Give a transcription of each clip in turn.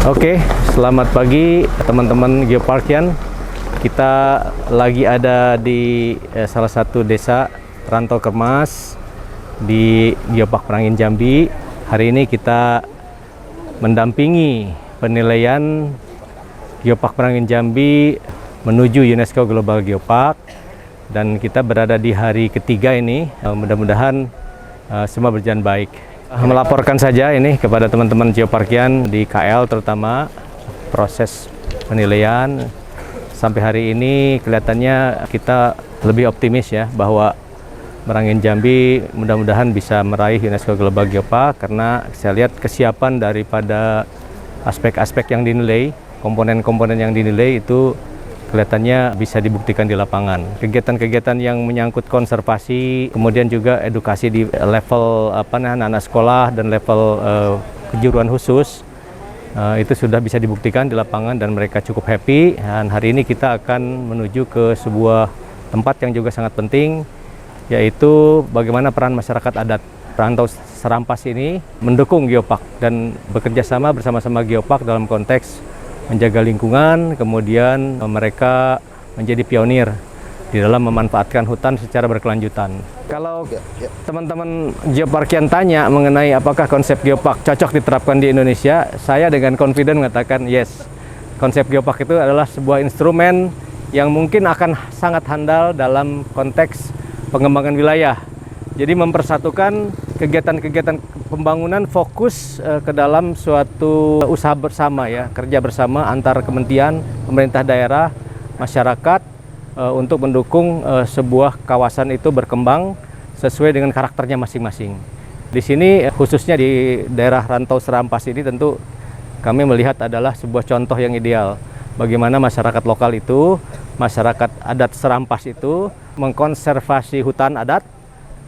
Oke, selamat pagi teman-teman Geoparkian. Kita lagi ada di salah satu desa Rantau Kermas di Geopark Merangin Jambi. Hari ini kita mendampingi penilaian Geopark Merangin Jambi menuju UNESCO Global Geopark, dan kita berada di hari ketiga ini. Mudah-mudahan semua berjalan baik. Melaporkan saja ini kepada teman-teman Geoparkian di KL, terutama proses penilaian sampai hari ini kelihatannya kita lebih optimis ya, bahwa Merangin Jambi mudah-mudahan bisa meraih UNESCO Global Geopark, karena saya lihat kesiapan daripada aspek-aspek yang dinilai, komponen-komponen yang dinilai itu kelihatannya bisa dibuktikan di lapangan. Kegiatan-kegiatan yang menyangkut konservasi, kemudian juga edukasi di level anak-anak sekolah dan level kejuruan khusus, itu sudah bisa dibuktikan di lapangan dan mereka cukup happy. Dan hari ini kita akan menuju ke sebuah tempat yang juga sangat penting, yaitu bagaimana peran masyarakat adat Rantau Serampas ini mendukung Geopark dan bekerja sama bersama-sama Geopark dalam konteks menjaga lingkungan, kemudian mereka menjadi pionir di dalam memanfaatkan hutan secara berkelanjutan. Kalau teman-teman Geoparkian tanya mengenai apakah konsep Geopark cocok diterapkan di Indonesia, saya dengan confident mengatakan yes. Konsep Geopark itu adalah sebuah instrumen yang mungkin akan sangat handal dalam konteks pengembangan wilayah. Jadi mempersatukan kegiatan-kegiatan pembangunan fokus ke dalam suatu usaha bersama ya, kerja bersama antar kementerian, pemerintah daerah, masyarakat untuk mendukung sebuah kawasan itu berkembang sesuai dengan karakternya masing-masing. Di sini khususnya di daerah Rantau Serampas ini tentu kami melihat adalah sebuah contoh yang ideal bagaimana masyarakat lokal itu, masyarakat adat Serampas itu mengkonservasi hutan adat.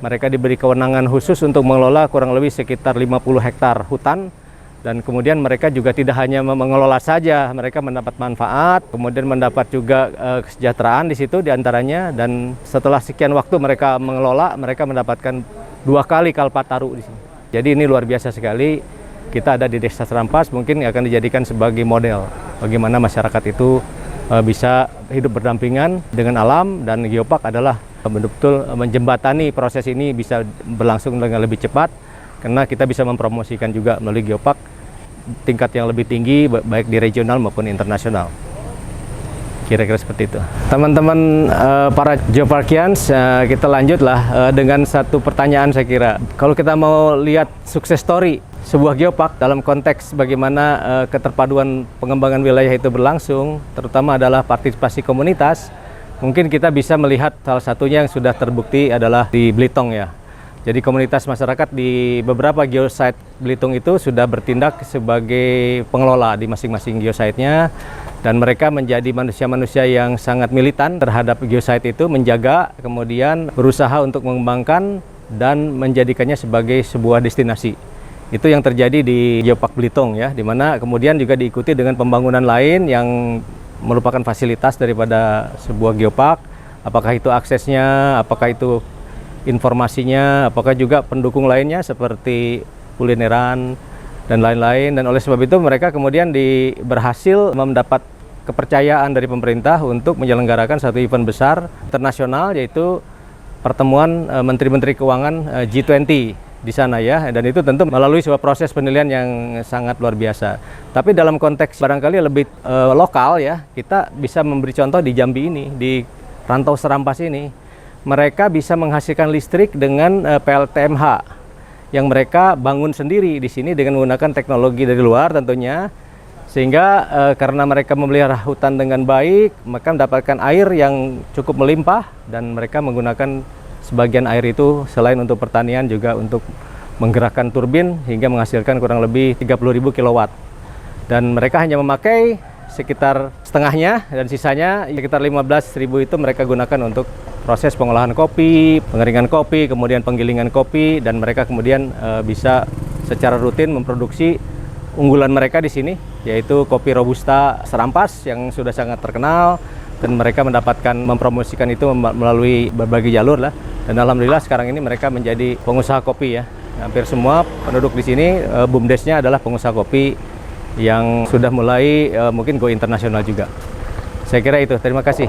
Mereka diberi kewenangan khusus untuk mengelola kurang lebih sekitar 50 hektar hutan, dan kemudian mereka juga tidak hanya mengelola saja, mereka mendapat manfaat, kemudian mendapat juga kesejahteraan di situ diantaranya, dan setelah sekian waktu mereka mengelola, mereka mendapatkan 2 kali Kalpataru di sini. Jadi ini luar biasa sekali. Kita ada di Desa Serampas, mungkin akan dijadikan sebagai model bagaimana masyarakat itu bisa hidup berdampingan dengan alam, dan Geopark adalah betul-betul menjembatani proses ini bisa berlangsung dengan lebih cepat, karena kita bisa mempromosikan juga melalui Geopark tingkat yang lebih tinggi baik di regional maupun internasional. Kira-kira seperti itu. Teman-teman para Geoparkians, kita lanjutlah dengan satu pertanyaan saya kira. Kalau kita mau lihat sukses story sebuah Geopark dalam konteks bagaimana keterpaduan pengembangan wilayah itu berlangsung, terutama adalah partisipasi komunitas, mungkin kita bisa melihat salah satunya yang sudah terbukti adalah di Belitung ya. Jadi komunitas masyarakat di beberapa geosite Belitung itu sudah bertindak sebagai pengelola di masing-masing geosite-nya, dan mereka menjadi manusia-manusia yang sangat militan terhadap geosite itu, menjaga, kemudian berusaha untuk mengembangkan dan menjadikannya sebagai sebuah destinasi. Itu yang terjadi di Geopark Belitung ya, di mana kemudian juga diikuti dengan pembangunan lain yang merupakan fasilitas daripada sebuah geopark, apakah itu aksesnya, apakah itu informasinya, apakah juga pendukung lainnya seperti kulineran dan lain-lain. Dan oleh sebab itu mereka kemudian berhasil mendapat kepercayaan dari pemerintah untuk menyelenggarakan satu event besar internasional, yaitu pertemuan Menteri-Menteri Keuangan G20 di sana ya, dan itu tentu melalui sebuah proses penilaian yang sangat luar biasa. Tapi dalam konteks barangkali lebih lokal ya, kita bisa memberi contoh di Jambi ini, di Rantau Serampas ini, mereka bisa menghasilkan listrik dengan PLTMH yang mereka bangun sendiri di sini dengan menggunakan teknologi dari luar tentunya, sehingga karena mereka memelihara hutan dengan baik, maka mendapatkan air yang cukup melimpah, dan mereka menggunakan sebagian air itu selain untuk pertanian juga untuk menggerakkan turbin hingga menghasilkan kurang lebih 30.000 kW. Dan mereka hanya memakai sekitar setengahnya, dan sisanya sekitar 15.000 itu mereka gunakan untuk proses pengolahan kopi, pengeringan kopi, kemudian penggilingan kopi, dan mereka kemudian bisa secara rutin memproduksi unggulan mereka di sini, yaitu kopi Robusta Serampas yang sudah sangat terkenal, dan mereka mendapatkan mempromosikan itu melalui berbagai jalur lah. Dan alhamdulillah sekarang ini mereka menjadi pengusaha kopi ya. Hampir semua penduduk di sini BUMDes-nya adalah pengusaha kopi yang sudah mulai mungkin go internasional juga. Saya kira itu. Terima kasih.